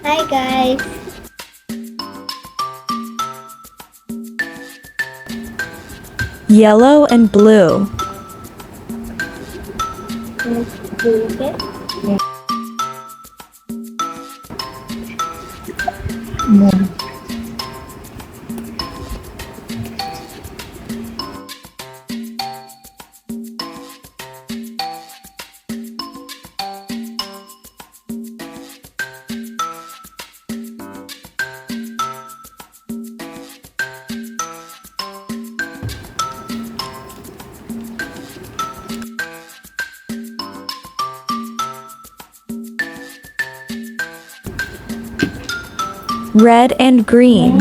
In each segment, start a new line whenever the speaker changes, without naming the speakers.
Hi guys.
Yellow and blue.
Let's do it.
Red and green.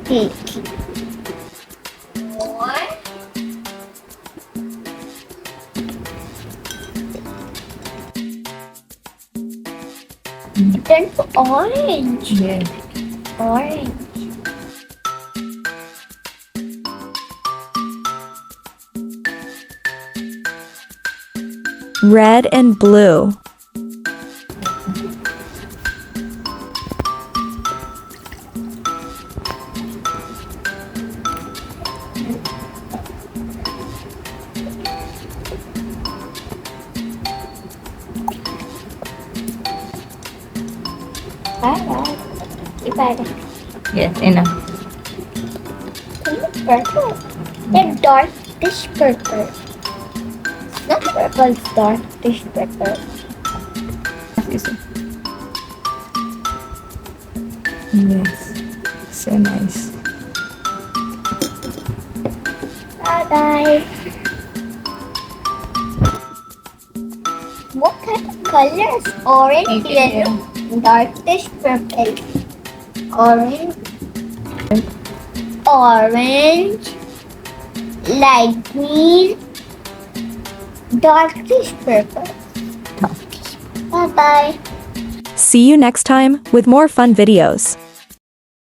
Pink. More. Turn to orange.
Yes.
Orange.
Red and blue.
Bye-bye. Bye-bye.
Yes, enough.
Purple. They're darkish purple. It's not purple, it's darkish purple.
Yes. So nice.
Bye-bye. What kind of colors? Orange, yellow, darkish purple. Orange. Orange. Light green. Darkish purple. Bye-bye.
See you next time with more fun videos.